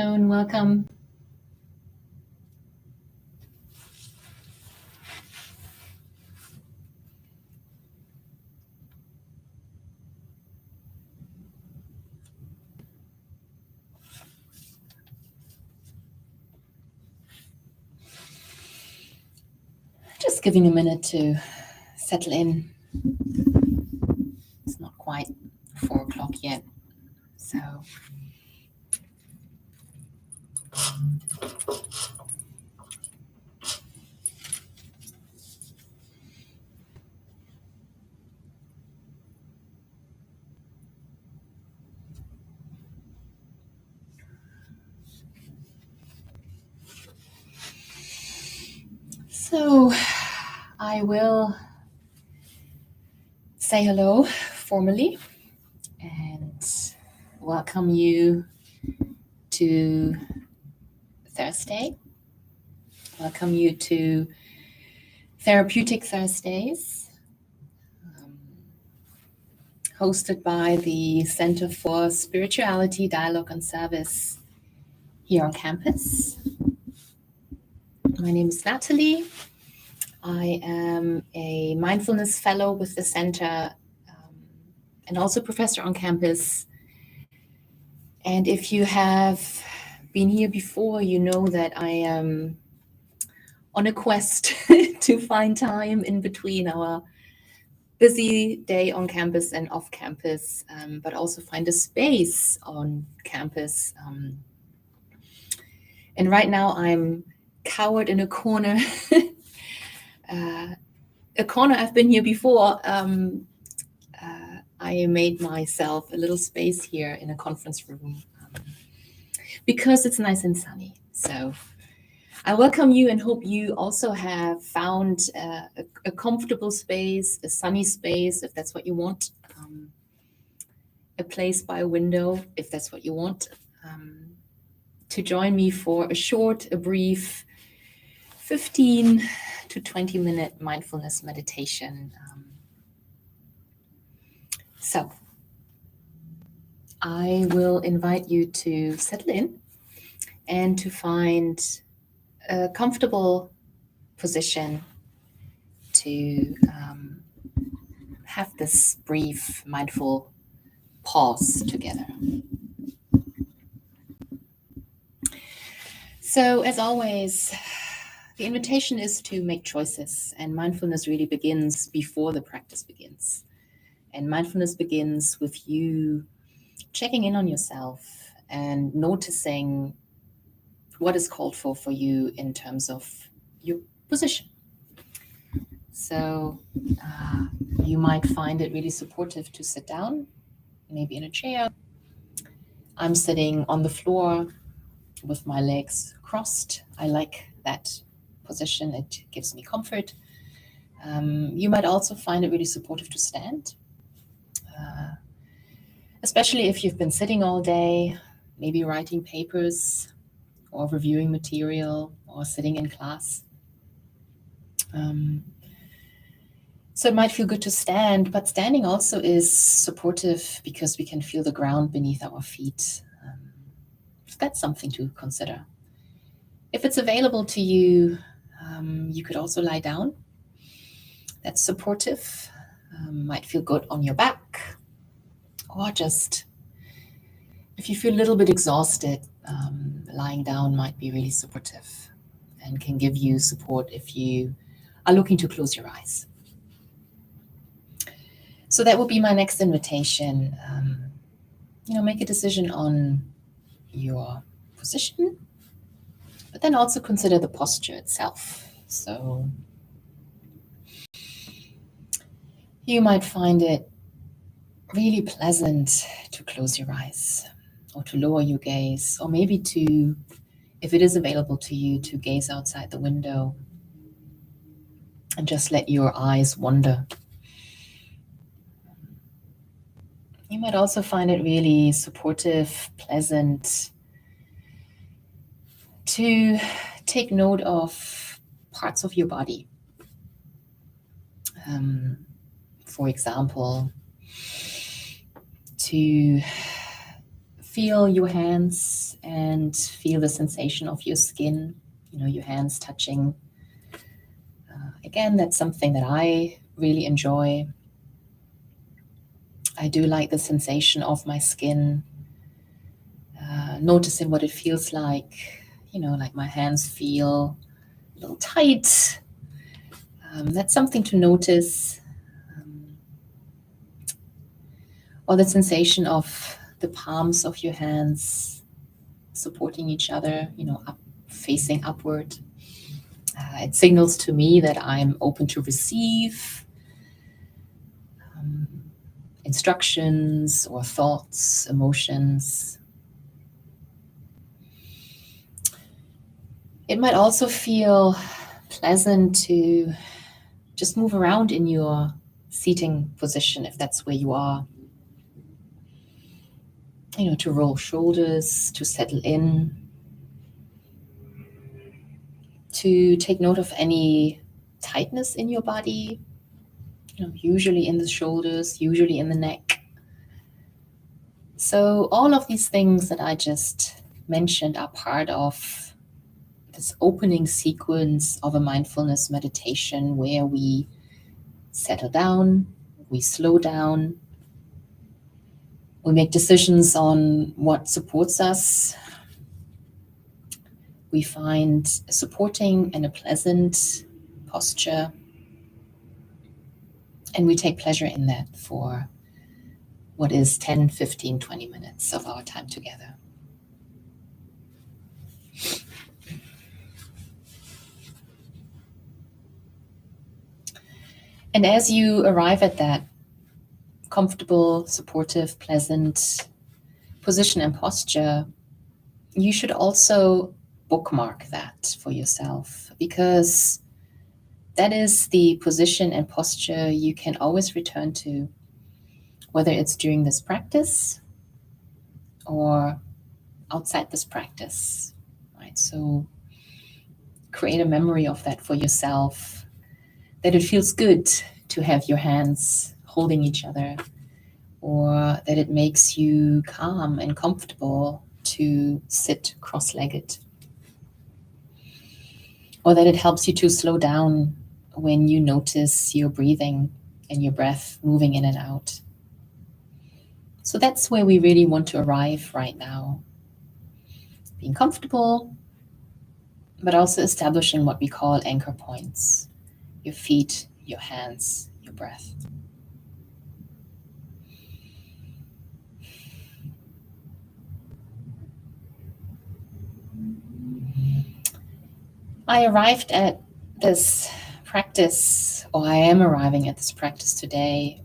Joan, welcome. Just giving a minute to settle in. It's not quite 4 o'clock yet, so I will say hello formally and welcome you to Thursday. Welcome you to Therapeutic Thursdays, hosted by the Center for Spirituality, Dialogue and Service here on campus. My name is Natalie. I am a mindfulness fellow with the center and also professor on campus. And if you have been here before, you know that I am on a quest to find time in between our busy day on campus and off campus, but also find a space on campus. And right now I'm cowered in a corner. A corner I've been here before. I made myself a little space here in a conference room because it's nice and sunny. So I welcome you and hope you also have found a comfortable space, a sunny space, if that's what you want, a place by a window, if that's what you want, to join me for a brief 15 to 20 minute mindfulness meditation. So I will invite you to settle in and to find a comfortable position to have this brief mindful pause together. So as always, the invitation is to make choices, and mindfulness really begins before the practice begins. And mindfulness begins with you checking in on yourself and noticing what is called for you in terms of your position. So you might find it really supportive to sit down, maybe in a chair. I'm sitting on the floor with my legs crossed. I like that position. It gives me comfort. You might also find it really supportive to stand. Especially if you've been sitting all day, maybe writing papers or reviewing material or sitting in class. So it might feel good to stand, but standing also is supportive because we can feel the ground beneath our feet. That's something to consider. If it's available to you, you could also lie down. That's supportive. Might feel good on your back. Or just, if you feel a little bit exhausted, lying down might be really supportive and can give you support if you are looking to close your eyes. So that would be my next invitation. Make a decision on your position, but then also consider the posture itself. So you might find it really pleasant to close your eyes or to lower your gaze, or maybe to, if it is available to you, to gaze outside the window and just let your eyes wander. You might also find it really supportive, pleasant to take note of parts of your body. For example, to feel your hands and feel the sensation of your skin, your hands touching. Again, that's something that I really enjoy. I do like the sensation of my skin, noticing what it feels like, like my hands feel a little tight. That's something to notice. Or the sensation of the palms of your hands supporting each other, facing upward. It signals to me that I'm open to receive instructions or thoughts, emotions. It might also feel pleasant to just move around in your seating position if that's where you are. To roll shoulders, to settle in, to take note of any tightness in your body, usually in the shoulders, usually in the neck. So all of these things that I just mentioned are part of this opening sequence of a mindfulness meditation where we settle down, we slow down, we make decisions on what supports us. We find a supporting and a pleasant posture, and we take pleasure in that for what is 10, 15, 20 minutes of our time together. And as you arrive at that comfortable, supportive, pleasant position and posture, you should also bookmark that for yourself, because that is the position and posture you can always return to, whether it's during this practice or outside this practice, right? So create a memory of that for yourself, that it feels good to have your hands holding each other, or that it makes you calm and comfortable to sit cross-legged, or that it helps you to slow down when you notice your breathing and your breath moving in and out. So that's where we really want to arrive right now. Being comfortable, but also establishing what we call anchor points: your feet, your hands, your breath. I arrived at this practice, or I am arriving at this practice today,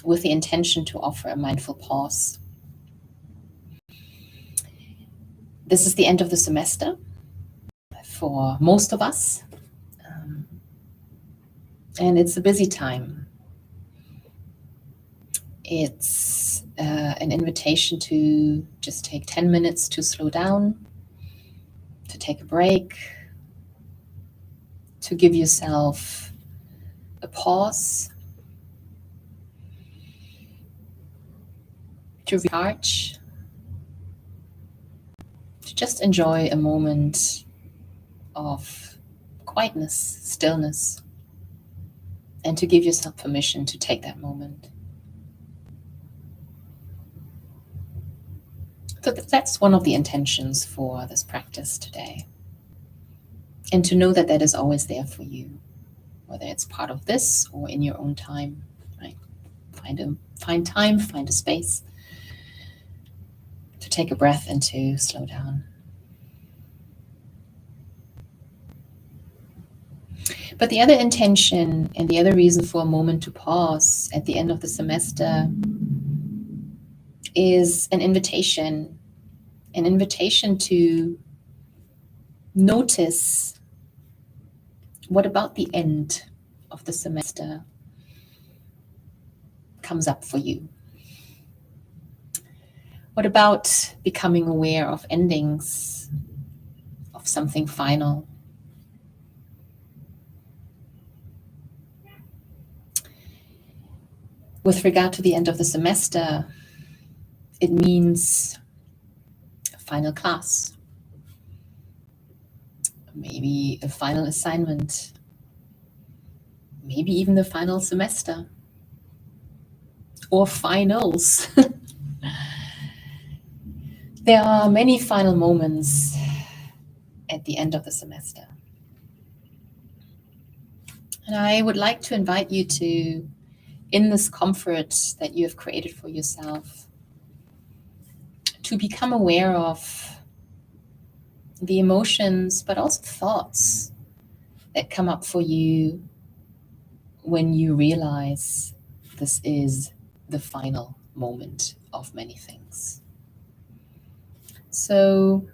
with the intention to offer a mindful pause. This is the end of the semester for most of us, and it's a busy time. It's an invitation to just take 10 minutes to slow down, to take a break, to give yourself a pause, to recharge, to just enjoy a moment of quietness, stillness, and to give yourself permission to take that moment. So that's one of the intentions for this practice today. And to know that that is always there for you, whether it's part of this or in your own time, right? Find time, find a space to take a breath and to slow down. But the other intention and the other reason for a moment to pause at the end of the semester is an invitation to notice what about the end of the semester comes up for you. What about becoming aware of endings, of something final? With regard to the end of the semester, it means final class, maybe a final assignment, maybe even the final semester or finals. There are many final moments at the end of the semester. And I would like to invite you to, in this comfort that you have created for yourself, to become aware of the emotions, but also thoughts that come up for you when you realize this is the final moment of many things. So,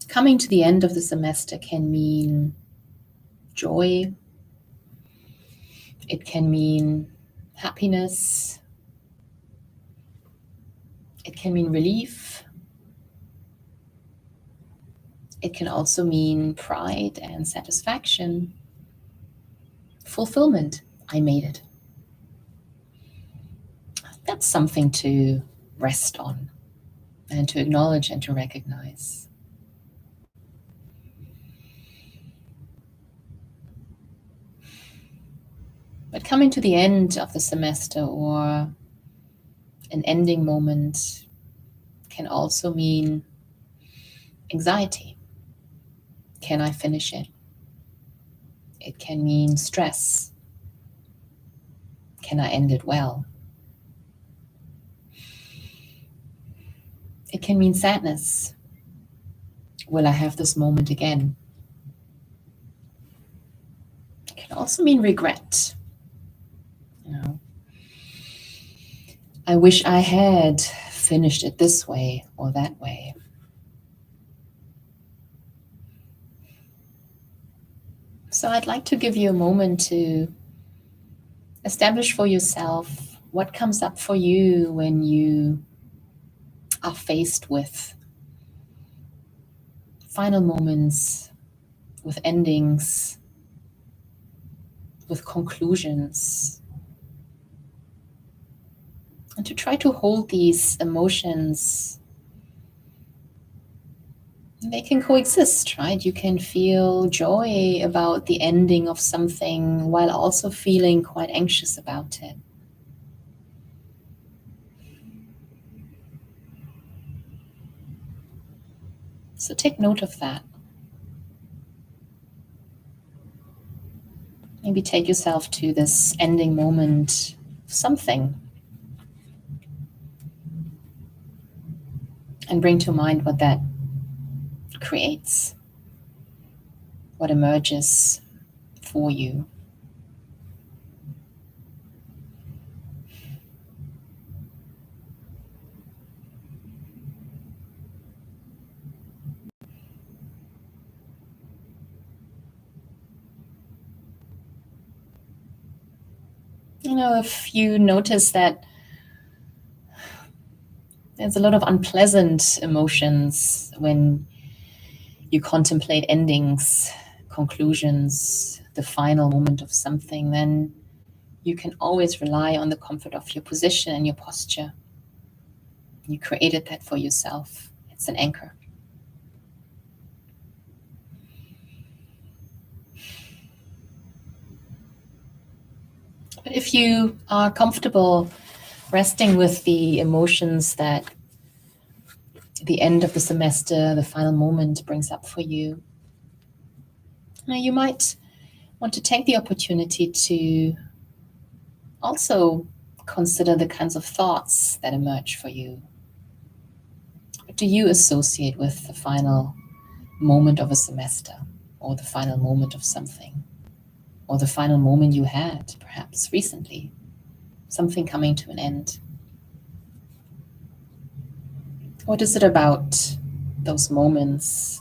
coming to the end of the semester can mean joy. It can mean happiness. It can mean relief. It can also mean pride and satisfaction, fulfillment. I made it. That's something to rest on and to acknowledge and to recognize. But coming to the end of the semester or an ending moment can also mean anxiety. Can I finish it? It can mean stress. Can I end it well? It can mean sadness. Will I have this moment again? It can also mean regret. I wish I had finished it this way or that way. So I'd like to give you a moment to establish for yourself what comes up for you when you are faced with final moments, with endings, with conclusions. And to try to hold these emotions. They can coexist, right? You can feel joy about the ending of something while also feeling quite anxious about it. So take note of that. Maybe take yourself to this ending moment of something and bring to mind what that creates, what emerges for you. If you notice that there's a lot of unpleasant emotions when you contemplate endings, conclusions, the final moment of something, then you can always rely on the comfort of your position and your posture. You created that for yourself. It's an anchor. But if you are comfortable resting with the emotions that the end of the semester, the final moment brings up for you, now you might want to take the opportunity to also consider the kinds of thoughts that emerge for you. What do you associate with the final moment of a semester, or the final moment of something, or the final moment you had, perhaps recently, something coming to an end? What is it about those moments?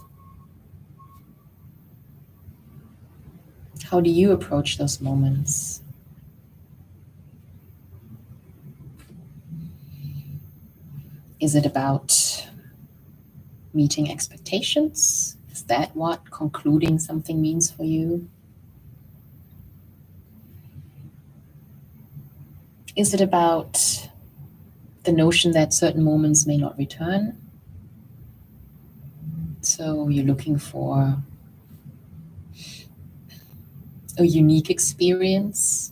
How do you approach those moments? Is it about meeting expectations? Is that what concluding something means for you? Is it about the notion that certain moments may not return. So you're looking for a unique experience.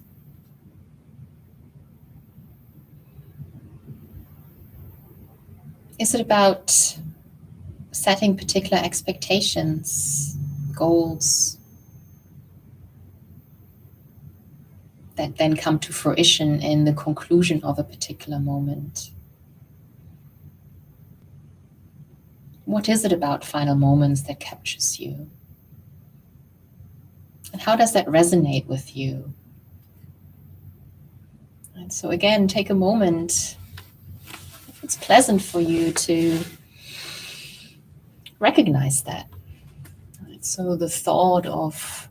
Is it about setting particular expectations, goals that then come to fruition in the conclusion of a particular moment? What is it about final moments that captures you? And how does that resonate with you? And so again, take a moment, if it's pleasant for you, to recognize that. So the thought of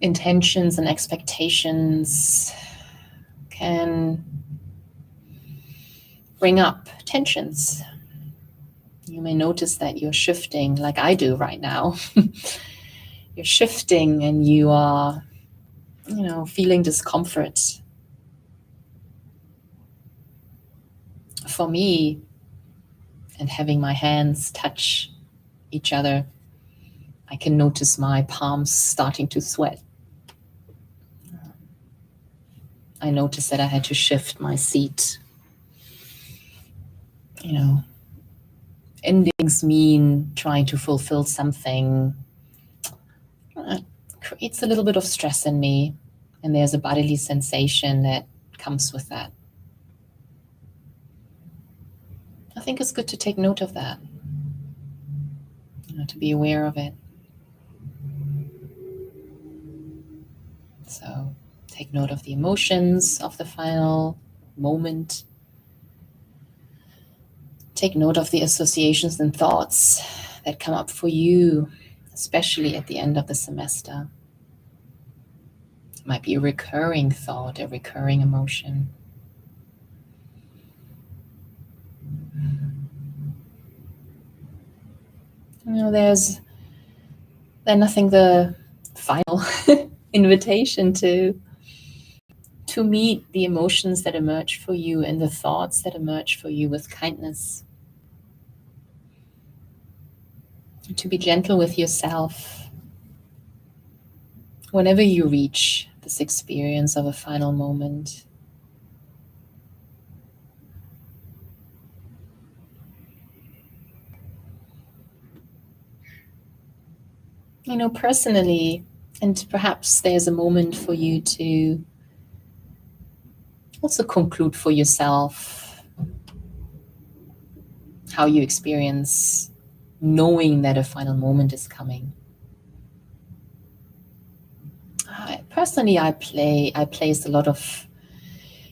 intentions and expectations can bring up tensions. You may notice that you're shifting, like I do right now. You're shifting and you are, feeling discomfort. For me, and having my hands touch each other, I can notice my palms starting to sweat. I noticed that I had to shift my seat. Endings mean trying to fulfill something. Creates a little bit of stress in me, and there's a bodily sensation that comes with that. I think it's good to take note of that, to be aware of it. So take note of the emotions of the final moment. Take note of the associations and thoughts that come up for you, especially at the end of the semester. It might be a recurring thought, a recurring emotion. There's nothing the final invitation to meet the emotions that emerge for you and the thoughts that emerge for you with kindness. To be gentle with yourself whenever you reach this experience of a final moment. Personally, and perhaps there's a moment for you to also conclude for yourself how you experience knowing that a final moment is coming. Personally, I place a lot of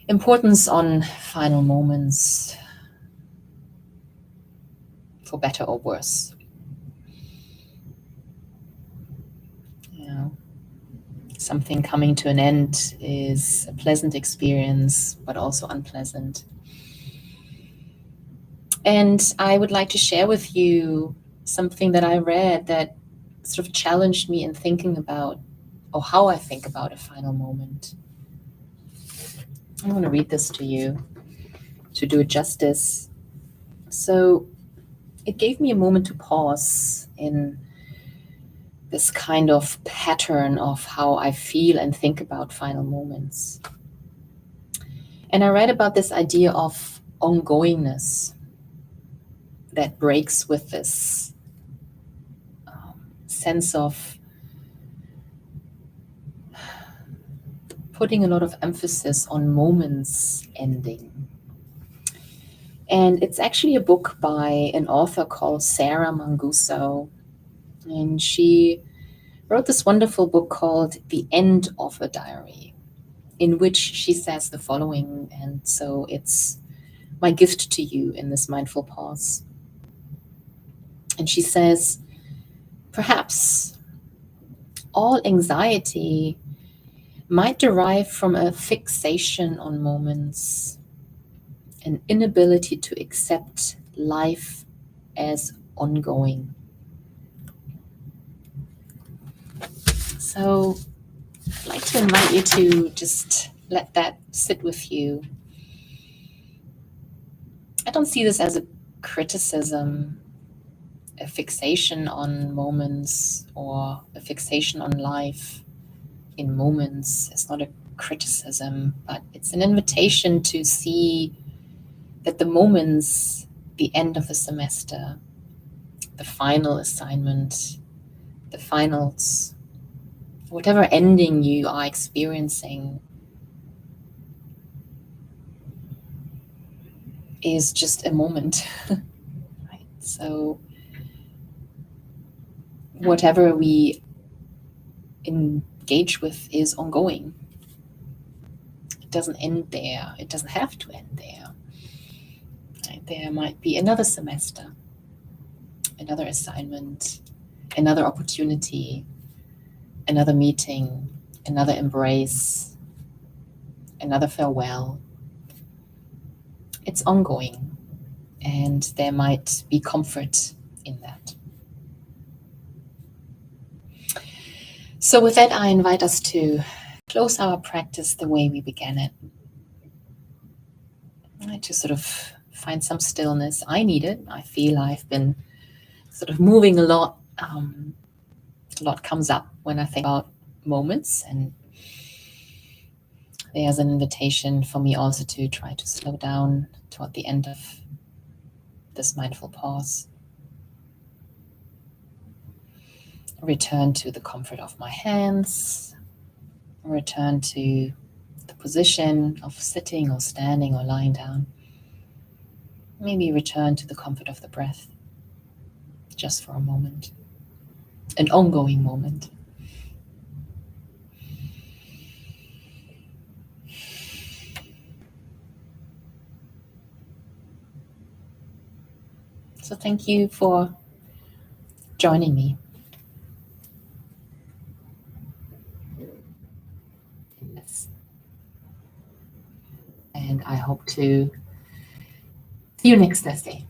importance on final moments, for better or worse. Something coming to an end is a pleasant experience, but also unpleasant. And I would like to share with you something that I read that sort of challenged me in thinking about, or how I think about a final moment. I want to read this to you to do it justice. So it gave me a moment to pause in this kind of pattern of how I feel and think about final moments. And I read about this idea of ongoingness that breaks with this sense of putting a lot of emphasis on moments ending. And it's actually a book by an author called Sarah Manguso. And she wrote this wonderful book called The End of a Diary, in which she says the following. And so it's my gift to you in this mindful pause. And she says, perhaps all anxiety might derive from a fixation on moments, an inability to accept life as ongoing. So I'd like to invite you to just let that sit with you. I don't see this as a criticism, a fixation on moments, or a fixation on life in moments. It's not a criticism, but it's an invitation to see that the moments, the end of the semester, the final assignment, the finals, whatever ending you are experiencing, is just a moment. Right? So whatever we engage with is ongoing. It doesn't end there. It doesn't have to end there. Right? There might be another semester, another assignment, another opportunity, another meeting, another embrace, another farewell. It's ongoing, and there might be comfort in that. So with that, I invite us to close our practice the way we began it. To sort of find some stillness. I need it. I feel I've been sort of moving a lot. A lot comes up when I think about moments, and there's an invitation for me also to try to slow down toward the end of this mindful pause. Return to the comfort of my hands. Return to the position of sitting or standing or lying down. Maybe return to the comfort of the breath, just for a moment, an ongoing moment. So thank you for joining me in this. And I hope to see you next Thursday.